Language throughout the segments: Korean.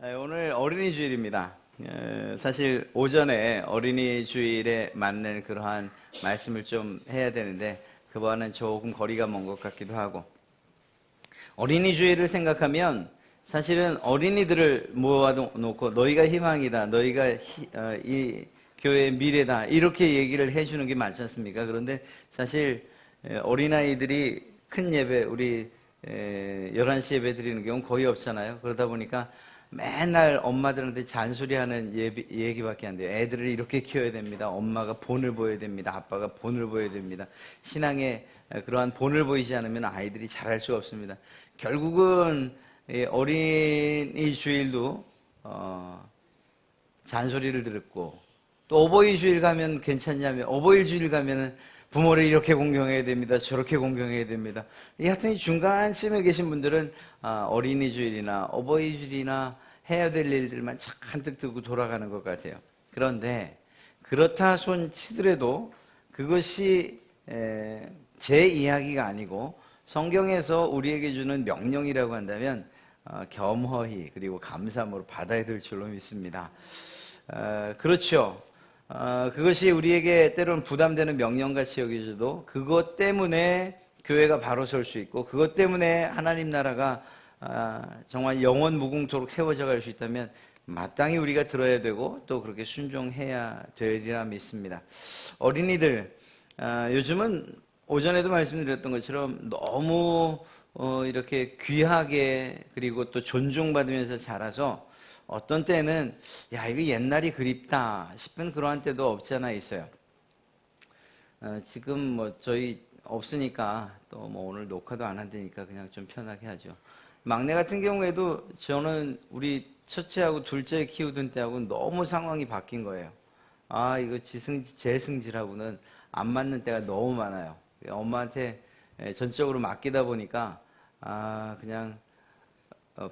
오늘 어린이 주일입니다. 사실 오전에 어린이 주일에 맞는 그러한 말씀을 좀 해야 되는데 그거와는 조금 거리가 먼 것 같기도 하고, 어린이 주일을 생각하면 사실은 어린이들을 모아놓고 너희가 희망이다, 너희가 이 교회의 미래다, 이렇게 얘기를 해주는 게 많지 않습니까? 그런데 사실 어린아이들이 큰 예배, 우리 11시 예배 드리는 경우는 거의 없잖아요. 그러다 보니까 맨날 엄마들한테 잔소리하는 얘기밖에 안 돼요. 애들을 이렇게 키워야 됩니다. 엄마가 본을 보여야 됩니다. 아빠가 본을 보여야 됩니다. 신앙에 그러한 본을 보이지 않으면 아이들이 잘할 수가 없습니다. 결국은 어린이 주일도 잔소리를 듣고, 또 어버이 주일 가면 괜찮냐면, 어버이 주일 가면은 부모를 이렇게 공경해야 됩니다, 저렇게 공경해야 됩니다. 하여튼 중간쯤에 계신 분들은 어린이 주일이나 어버이 주일이나 해야 될 일들만 잔뜩 두고 돌아가는 것 같아요. 그런데 그렇다 손 치더라도 그것이 제 이야기가 아니고 성경에서 우리에게 주는 명령이라고 한다면 겸허히 그리고 감사함으로 받아야 될 줄로 믿습니다. 그렇죠. 그것이 우리에게 때로는 부담되는 명령같이 여겨져도 그것 때문에 교회가 바로 설 수 있고, 그것 때문에 하나님 나라가 정말 영원 무궁토록 세워져 갈 수 있다면 마땅히 우리가 들어야 되고 또 그렇게 순종해야 되리라 믿습니다. 어린이들, 요즘은 오전에도 말씀드렸던 것처럼 너무 이렇게 귀하게 그리고 또 존중받으면서 자라서 어떤 때는 야, 이거 옛날이 그립다 싶은 그러한 때도 없지 않아 있어요. 지금 뭐 저희 없으니까 또 뭐 오늘 녹화도 안 한다니까 그냥 좀 편하게 하죠. 막내 같은 경우에도 저는 우리 첫째하고 둘째 키우던 때하고는 너무 상황이 바뀐 거예요. 이거 재승질하고는 안 맞는 때가 너무 많아요. 엄마한테 전적으로 맡기다 보니까 그냥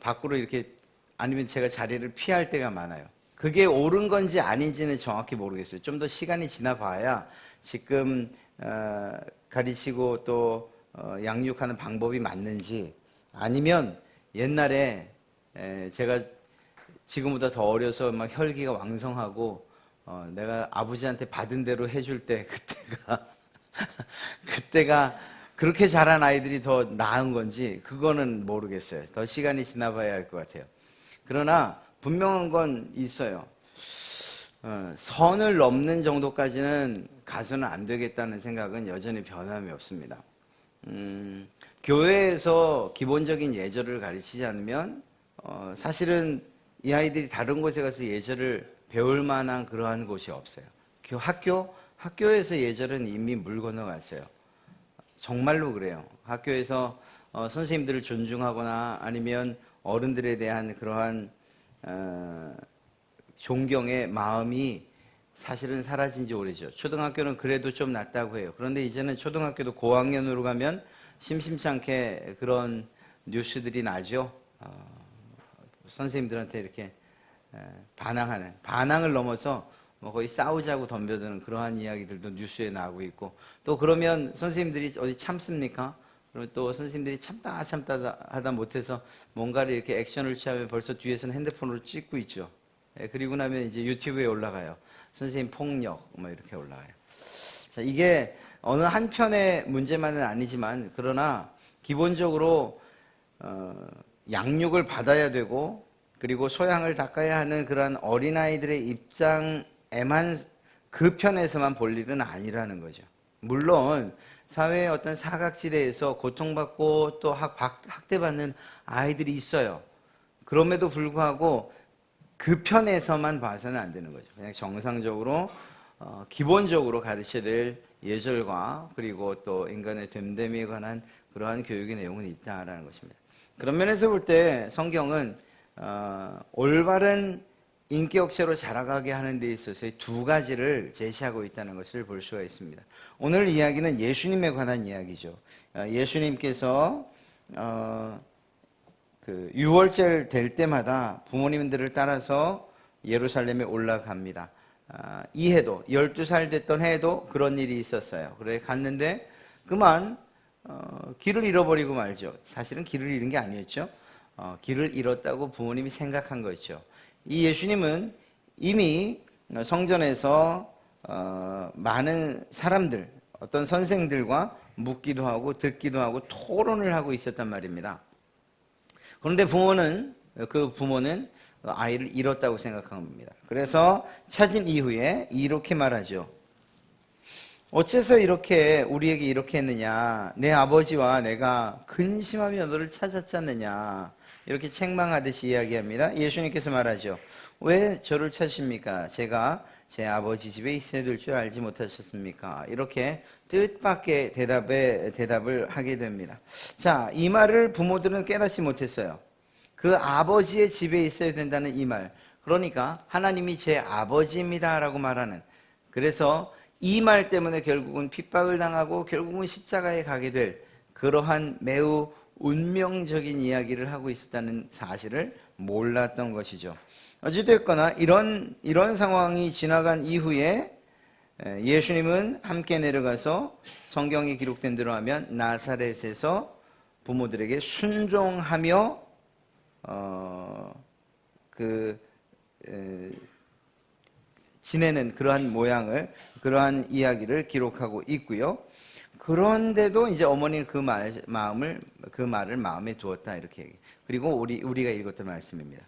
밖으로 이렇게, 아니면 제가 자리를 피할 때가 많아요. 그게 옳은 건지 아닌지는 정확히 모르겠어요. 좀 더 시간이 지나 봐야 지금 가르치고 또 양육하는 방법이 맞는지, 아니면 옛날에 제가 지금보다 더 어려서 막 혈기가 왕성하고 내가 아버지한테 받은 대로 해줄 때 그때가 그렇게 자란 아이들이 더 나은 건지 그거는 모르겠어요. 더 시간이 지나 봐야 할 것 같아요. 그러나 분명한 건 있어요. 선을 넘는 정도까지는 가서는 안 되겠다는 생각은 여전히 변함이 없습니다. 교회에서 기본적인 예절을 가르치지 않으면 사실은 이 아이들이 다른 곳에 가서 예절을 배울 만한 그러한 곳이 없어요. 학교에서 예절은 이미 물 건너갔어요. 정말로 그래요. 학교에서 선생님들을 존중하거나 아니면 어른들에 대한 그러한 존경의 마음이 사실은 사라진 지 오래죠. 초등학교는 그래도 좀 낫다고 해요. 그런데 이제는 초등학교도 고학년으로 가면 심심치 않게 그런 뉴스들이 나죠. 선생님들한테 이렇게 반항을 넘어서 뭐 거의 싸우자고 덤벼드는 그러한 이야기들도 뉴스에 나오고 있고, 또 그러면 선생님들이 어디 참습니까? 그러면 또 선생님들이 참다 하다 못해서 뭔가를 이렇게 액션을 취하면 벌써 뒤에서는 핸드폰으로 찍고 있죠. 그리고 나면 이제 유튜브에 올라가요. 선생님 폭력 뭐 이렇게 올라가요. 자, 이게 어느 한편의 문제만은 아니지만, 그러나 기본적으로 양육을 받아야 되고 그리고 소양을 닦아야 하는 그러한 어린아이들의 입장에만, 그 편에서만 볼 일은 아니라는 거죠. 물론 사회의 어떤 사각지대에서 고통받고 또 학대받는 아이들이 있어요. 그럼에도 불구하고 그 편에서만 봐서는 안 되는 거죠. 그냥 정상적으로 기본적으로 가르쳐야 될 예절과 그리고 또 인간의 됨됨이에 관한 그러한 교육의 내용은 있다라는 것입니다. 그런 면에서 볼 때 성경은 올바른 인격체로 자라가게 하는 데 있어서 두 가지를 제시하고 있다는 것을 볼 수가 있습니다. 오늘 이야기는 예수님에 관한 이야기죠. 예수님께서 그 유월절 될 때마다 부모님들을 따라서 예루살렘에 올라갑니다. 이 해도 12살 됐던 해에도 그런 일이 있었어요. 그래 갔는데 그만 길을 잃어버리고 말죠. 사실은 길을 잃은 게 아니었죠. 길을 잃었다고 부모님이 생각한 거죠. 이 예수님은 이미 성전에서 많은 사람들, 어떤 선생들과 묻기도 하고 듣기도 하고 토론을 하고 있었단 말입니다. 그런데 그 부모는 아이를 잃었다고 생각한 겁니다. 그래서 찾은 이후에 이렇게 말하죠. 어째서 이렇게 우리에게 이렇게 했느냐? 내 아버지와 내가 근심하며 너를 찾았지 않느냐? 이렇게 책망하듯이 이야기합니다. 예수님께서 말하죠. 왜 저를 찾으십니까? 제가 제 아버지 집에 있어야 될 줄 알지 못하셨습니까? 이렇게 뜻밖의 대답을 하게 됩니다. 자, 이 말을 부모들은 깨닫지 못했어요. 그 아버지의 집에 있어야 된다는 이 말. 그러니까 하나님이 제 아버지입니다 라고 말하는. 그래서 이 말 때문에 결국은 핍박을 당하고 결국은 십자가에 가게 될 그러한 매우 운명적인 이야기를 하고 있었다는 사실을 몰랐던 것이죠. 어찌됐거나 이런 상황이 지나간 이후에 예수님은 함께 내려가서 성경에 기록된 대로 하면 나사렛에서 부모들에게 순종하며 지내는 그러한 이야기를 기록하고 있고요. 그런데도 이제 어머니는 그 말을 마음에 두었다 이렇게 얘기해요. 그리고 우리가 읽었던 말씀입니다.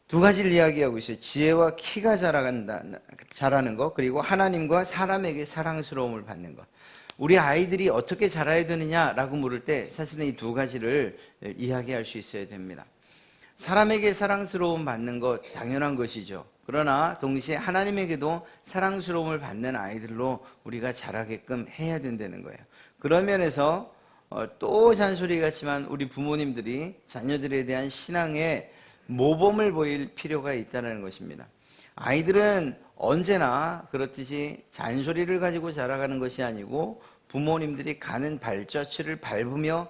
두 가지를 이야기하고 있어요. 지혜와 키가 자라는 것, 그리고 하나님과 사람에게 사랑스러움을 받는 것. 우리 아이들이 어떻게 자라야 되느냐라고 물을 때 사실은 이 두 가지를 이야기할 수 있어야 됩니다. 사람에게 사랑스러움 받는 것 당연한 것이죠. 그러나 동시에 하나님에게도 사랑스러움을 받는 아이들로 우리가 자라게끔 해야 된다는 거예요. 그런 면에서 또 잔소리 같지만 우리 부모님들이 자녀들에 대한 신앙에 모범을 보일 필요가 있다는 것입니다. 아이들은 언제나 그렇듯이 잔소리를 가지고 자라가는 것이 아니고 부모님들이 가는 발자취를 밟으며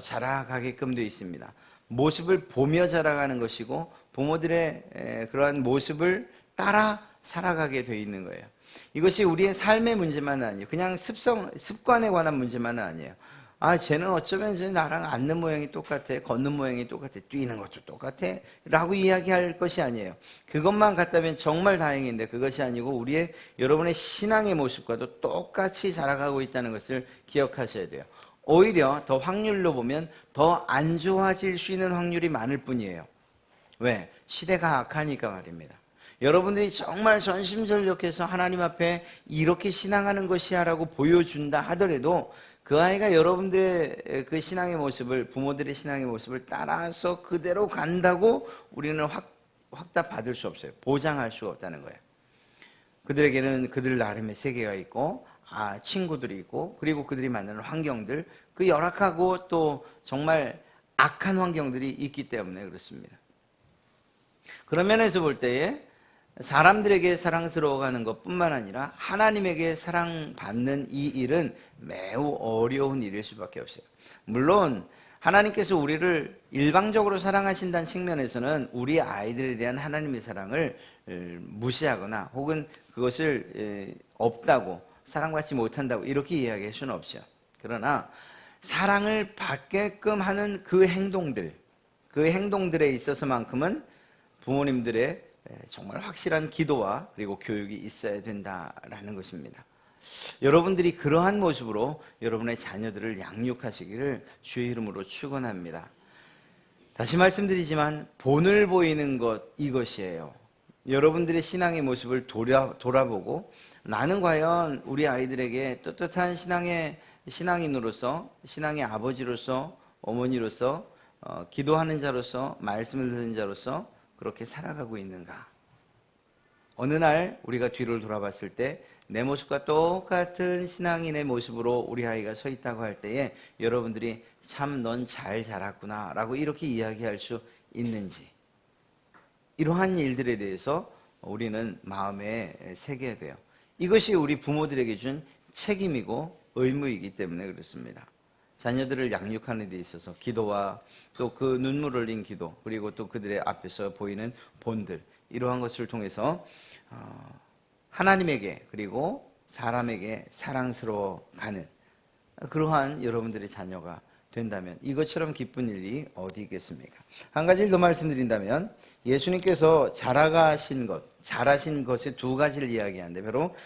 자라가게끔 되어 있습니다. 모습을 보며 자라가는 것이고 부모들의 그러한 모습을 따라 살아가게 되어 있는 거예요. 이것이 우리의 삶의 문제만은 아니에요. 그냥 습관에 관한 문제만은 아니에요. 쟤는 어쩌면 이제 나랑 앉는 모양이 똑같아, 걷는 모양이 똑같아, 뛰는 것도 똑같아 라고 이야기할 것이 아니에요. 그것만 같다면 정말 다행인데 그것이 아니고 여러분의 신앙의 모습과도 똑같이 자라가고 있다는 것을 기억하셔야 돼요. 오히려 더 확률로 보면 더 안 좋아질 수 있는 확률이 많을 뿐이에요. 왜? 시대가 악하니까 말입니다. 여러분들이 정말 전심전력해서 하나님 앞에 이렇게 신앙하는 것이야 라고 보여준다 하더라도 그 아이가 여러분들의 그 신앙의 모습을, 부모들의 신앙의 모습을 따라서 그대로 간다고 우리는 확답 받을 수 없어요. 보장할 수가 없다는 거예요. 그들에게는 그들 나름의 세계가 있고 친구들이 있고 그리고 그들이 만나는 환경들, 그 열악하고 또 정말 악한 환경들이 있기 때문에 그렇습니다. 그런 면에서 볼 때에 사람들에게 사랑스러워가는 것뿐만 아니라 하나님에게 사랑받는 이 일은 매우 어려운 일일 수밖에 없어요. 물론 하나님께서 우리를 일방적으로 사랑하신다는 측면에서는 우리 아이들에 대한 하나님의 사랑을 무시하거나 혹은 그것을 없다고, 사랑받지 못한다고 이렇게 이야기할 수는 없죠. 그러나 사랑을 받게끔 하는 그 행동들에 있어서만큼은 부모님들의 정말 확실한 기도와 그리고 교육이 있어야 된다라는 것입니다. 여러분들이 그러한 모습으로 여러분의 자녀들을 양육하시기를 주의 이름으로 축원합니다. 다시 말씀드리지만 본을 보이는 것, 이것이에요. 여러분들의 신앙의 모습을 돌아보고 나는 과연 우리 아이들에게 떳떳한 신앙인으로서, 신앙의 아버지로서, 어머니로서, 기도하는 자로서, 말씀을 듣는 자로서 그렇게 살아가고 있는가? 어느 날 우리가 뒤를 돌아봤을 때 내 모습과 똑같은 신앙인의 모습으로 우리 아이가 서 있다고 할 때에 여러분들이 참 넌 잘 자랐구나 라고 이렇게 이야기할 수 있는지, 이러한 일들에 대해서 우리는 마음에 새겨야 돼요. 이것이 우리 부모들에게 준 책임이고 의무이기 때문에 그렇습니다. 자녀들을 양육하는 데 있어서 기도와 또 그 눈물 흘린 기도, 그리고 또 그들의 앞에서 보이는 본들, 이러한 것을 통해서 하나님에게 그리고 사람에게 사랑스러워가는 그러한 여러분들의 자녀가 된다면 이것처럼 기쁜 일이 어디 있겠습니까? 한 가지를 더 말씀드린다면 예수님께서 잘하신 것의 두 가지를 이야기하는데 바로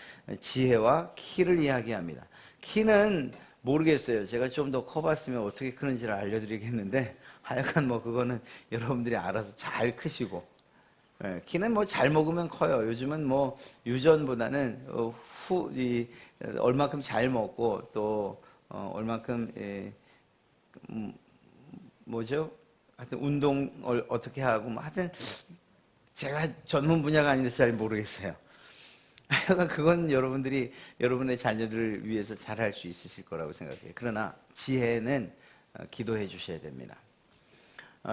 지혜와 키를 이야기합니다. 키는 모르겠어요. 제가 좀 더 커봤으면 어떻게 크는지를 알려드리겠는데 하여간 뭐 그거는 여러분들이 알아서 잘 크시고, 키는 뭐 잘 먹으면 커요. 요즘은 뭐 유전보다는 얼마큼 잘 먹고 또 얼마큼 뭐죠? 하여튼 운동을 어떻게 하고 뭐 하여튼 제가 전문 분야가 아닌데 잘 모르겠어요. 하여간 그건 여러분의 자녀들을 위해서 잘할 수 있으실 거라고 생각해요. 그러나 지혜는 기도해 주셔야 됩니다.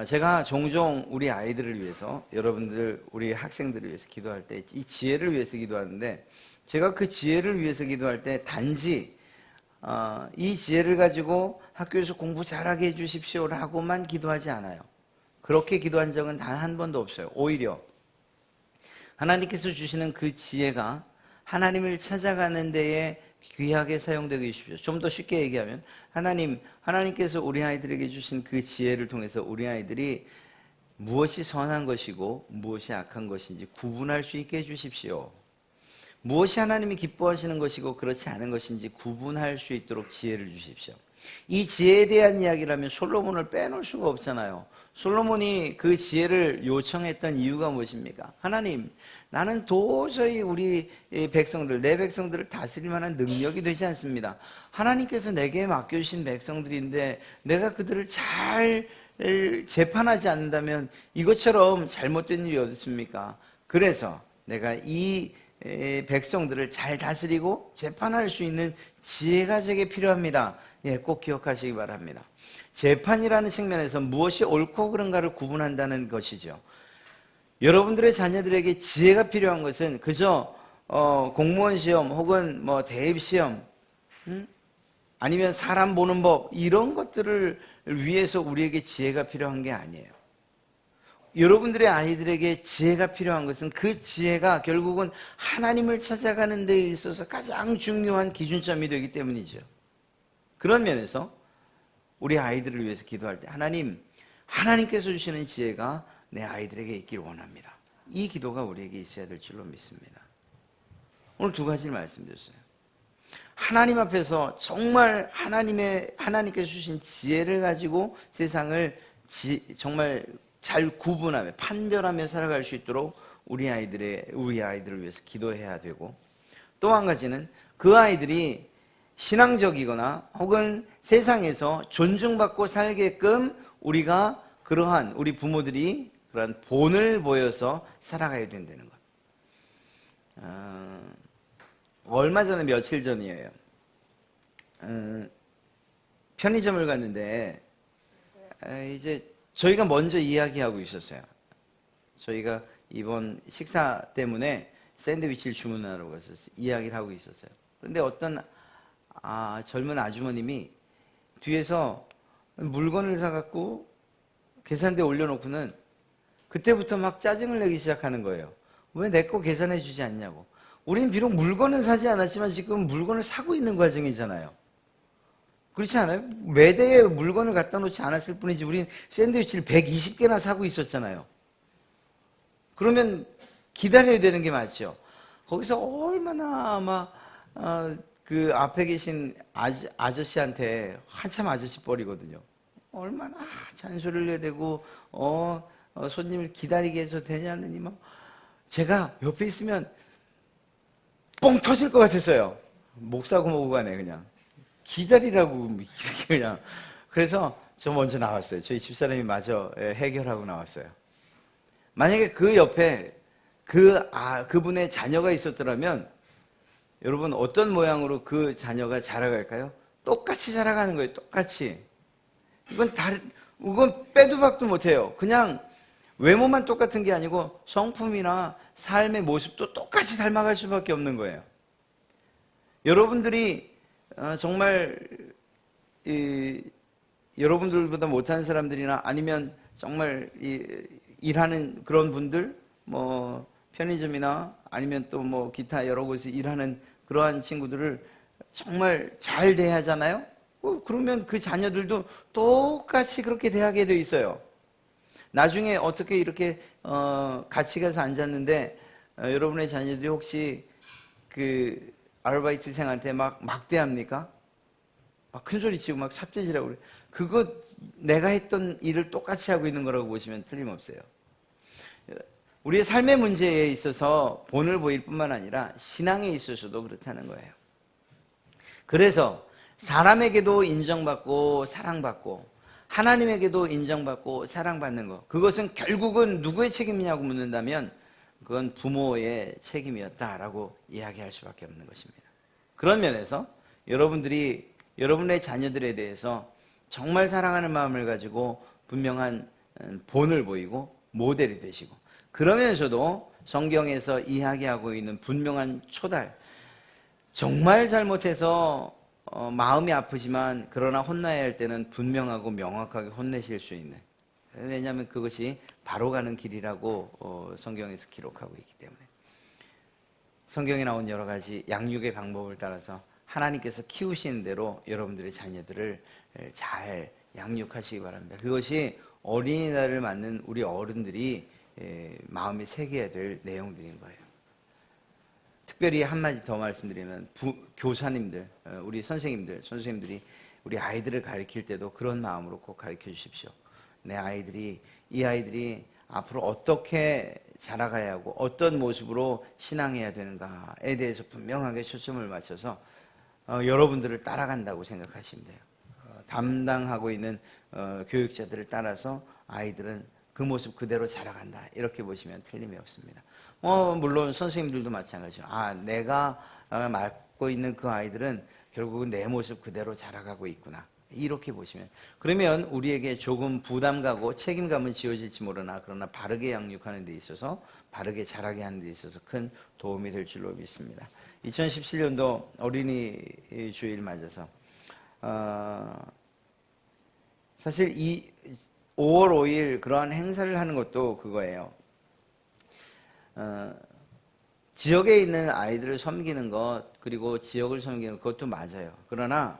제가 종종 우리 아이들을 위해서, 여러분들, 우리 학생들을 위해서 기도할 때 이 지혜를 위해서 기도하는데, 제가 그 지혜를 위해서 기도할 때 단지 이 지혜를 가지고 학교에서 공부 잘하게 해주십시오라고만 기도하지 않아요. 그렇게 기도한 적은 단 한 번도 없어요. 오히려 하나님께서 주시는 그 지혜가 하나님을 찾아가는 데에 귀하게 사용되게 해주십시오. 좀 더 쉽게 얘기하면 하나님께서 우리 아이들에게 주신 그 지혜를 통해서 우리 아이들이 무엇이 선한 것이고 무엇이 악한 것인지 구분할 수 있게 해주십시오. 무엇이 하나님이 기뻐하시는 것이고 그렇지 않은 것인지 구분할 수 있도록 지혜를 주십시오. 이 지혜에 대한 이야기를 하면 솔로몬을 빼놓을 수가 없잖아요. 솔로몬이 그 지혜를 요청했던 이유가 무엇입니까? 하나님, 나는 도저히 우리 백성들, 내 백성들을 다스릴 만한 능력이 되지 않습니다. 하나님께서 내게 맡겨주신 백성들인데 내가 그들을 잘 재판하지 않는다면 이것처럼 잘못된 일이 어디 있습니까? 그래서 내가 이 백성들을 잘 다스리고 재판할 수 있는 지혜가 제게 필요합니다. 꼭 기억하시기 바랍니다. 재판이라는 측면에서 무엇이 옳고 그른가를 구분한다는 것이죠. 여러분들의 자녀들에게 지혜가 필요한 것은 그저 공무원 시험 혹은 뭐 대입 시험, 아니면 사람 보는 법, 이런 것들을 위해서 우리에게 지혜가 필요한 게 아니에요. 여러분들의 아이들에게 지혜가 필요한 것은 그 지혜가 결국은 하나님을 찾아가는 데 있어서 가장 중요한 기준점이 되기 때문이죠. 그런 면에서 우리 아이들을 위해서 기도할 때 하나님께서 주시는 지혜가 내 아이들에게 있기를 원합니다. 이 기도가 우리에게 있어야 될 줄로 믿습니다. 오늘 두 가지를 말씀드렸어요. 하나님 앞에서 정말 하나님께서 주신 지혜를 가지고 세상을 정말 잘 구분하며 판별하며 살아갈 수 있도록 우리 아이들을 위해서 기도해야 되고, 또 한 가지는 그 아이들이 신앙적이거나 혹은 세상에서 존중받고 살게끔 우리 부모들이 그런 본을 보여서 살아가야 된다는 것. 얼마 전에, 며칠 전이에요. 편의점을 갔는데 이제 저희가 먼저 이야기하고 있었어요. 저희가 이번 식사 때문에 샌드위치를 주문하러 가서 이야기를 하고 있었어요. 그런데 어떤 젊은 아주머님이 뒤에서 물건을 사갖고 계산대에 올려놓고는 그때부터 막 짜증을 내기 시작하는 거예요. 왜 내 거 계산해 주지 않냐고. 우리는 비록 물건은 사지 않았지만 지금 물건을 사고 있는 과정이잖아요. 그렇지 않아요? 매대에 물건을 갖다 놓지 않았을 뿐이지 우린 샌드위치를 120개나 사고 있었잖아요. 그러면 기다려야 되는 게 맞죠. 거기서 얼마나 그 앞에 계신 아저씨한테 한참 아저씨 뻘이거든요. 얼마나 잔소리를 해야 되고 손님을 기다리게 해서 되냐느니 제가 옆에 있으면 뻥 터질 것 같았어요. 목 사고 뭐고 가네 그냥. 기다리라고 이렇게 그냥. 그래서 저 먼저 나왔어요. 저희 집사람이 마저 해결하고 나왔어요. 만약에 그 옆에 그분의 자녀가 있었더라면 여러분 어떤 모양으로 그 자녀가 자라갈까요? 똑같이 자라가는 거예요. 똑같이. 이건 빼도 박도 못해요. 그냥 외모만 똑같은 게 아니고 성품이나 삶의 모습도 똑같이 닮아갈 수밖에 없는 거예요. 여러분들이 정말 여러분들보다 못한 사람들이나 아니면 정말 일하는 그런 분들, 편의점이나 아니면 또 기타 여러 곳에 일하는 그러한 친구들을 정말 잘 대하잖아요. 그러면 그 자녀들도 똑같이 그렇게 대하게 돼 있어요. 나중에 어떻게 이렇게 같이 가서 앉았는데 여러분의 자녀들이 혹시 그 아르바이트생한테 막 막대합니까? 막 큰 소리 치고 막 삿대질하고 그래. 그거 내가 했던 일을 똑같이 하고 있는 거라고 보시면 틀림없어요. 우리의 삶의 문제에 있어서 본을 보일 뿐만 아니라 신앙에 있어서도 그렇다는 거예요. 그래서 사람에게도 인정받고 사랑받고 하나님에게도 인정받고 사랑받는 것, 그것은 결국은 누구의 책임이냐고 묻는다면 그건 부모의 책임이었다라고 이야기할 수밖에 없는 것입니다. 그런 면에서 여러분들이 여러분의 자녀들에 대해서 정말 사랑하는 마음을 가지고 분명한 본을 보이고 모델이 되시고, 그러면서도 성경에서 이야기하고 있는 분명한 초달, 정말 잘못해서 마음이 아프지만 그러나 혼나야 할 때는 분명하고 명확하게 혼내실 수 있는, 왜냐하면 그것이 바로 가는 길이라고 성경에서 기록하고 있기 때문에, 성경에 나온 여러 가지 양육의 방법을 따라서 하나님께서 키우시는 대로 여러분들의 자녀들을 잘 양육하시기 바랍니다. 그것이 어린이날을 맞는 우리 어른들이 마음에 새겨야 될 내용들인 거예요. 특별히 한마디 더 말씀드리면 교사님들, 우리 선생님들이 우리 아이들을 가르칠 때도 그런 마음으로 꼭 가르쳐 주십시오. 이 아이들이 앞으로 어떻게 자라가야 하고 어떤 모습으로 신앙해야 되는가에 대해서 분명하게 초점을 맞춰서 여러분들을 따라간다고 생각하시면 돼요. 담당하고 있는 교육자들을 따라서 아이들은 그 모습 그대로 자라간다, 이렇게 보시면 틀림이 없습니다. 물론 선생님들도 마찬가지죠. 내가 맡고 있는 그 아이들은 결국은 내 모습 그대로 자라가고 있구나, 이렇게 보시면, 그러면 우리에게 조금 부담 가고 책임감은 지어질지 모르나 그러나 바르게 양육하는 데 있어서, 바르게 자라게 하는 데 있어서 큰 도움이 될 줄로 믿습니다. 2017년도 어린이 주일 맞아서 사실 이 5월 5일 그러한 행사를 하는 것도 그거예요. 지역에 있는 아이들을 섬기는 것, 그리고 지역을 섬기는 것도 맞아요. 그러나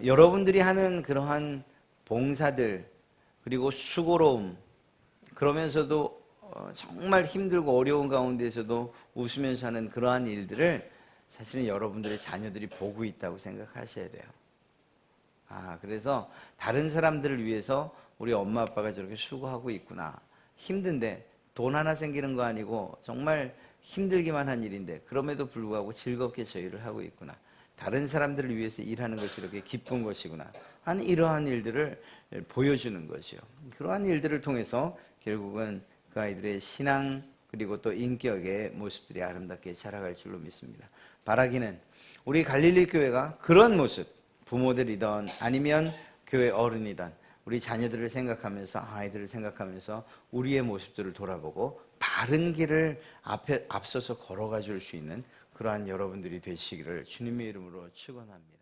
여러분들이 하는 그러한 봉사들, 그리고 수고로움, 그러면서도 정말 힘들고 어려운 가운데서도 웃으면서 하는 그러한 일들을 사실은 여러분들의 자녀들이 보고 있다고 생각하셔야 돼요. 그래서 다른 사람들을 위해서 우리 엄마 아빠가 저렇게 수고하고 있구나, 힘든데 돈 하나 생기는 거 아니고 정말 힘들기만 한 일인데 그럼에도 불구하고 즐겁게 저 일을 하고 있구나, 다른 사람들을 위해서 일하는 것이 이렇게 기쁜 것이구나 하는 이러한 일들을 보여주는 거죠. 그러한 일들을 통해서 결국은 그 아이들의 신앙, 그리고 또 인격의 모습들이 아름답게 자라갈 줄로 믿습니다. 바라기는 우리 갈릴리 교회가 그런 모습, 부모들이든 아니면 교회 어른이든 우리 자녀들을 생각하면서, 아이들을 생각하면서 우리의 모습들을 돌아보고 바른 길을 앞서서 걸어가 줄 수 있는 그러한 여러분들이 되시기를 주님의 이름으로 축원합니다.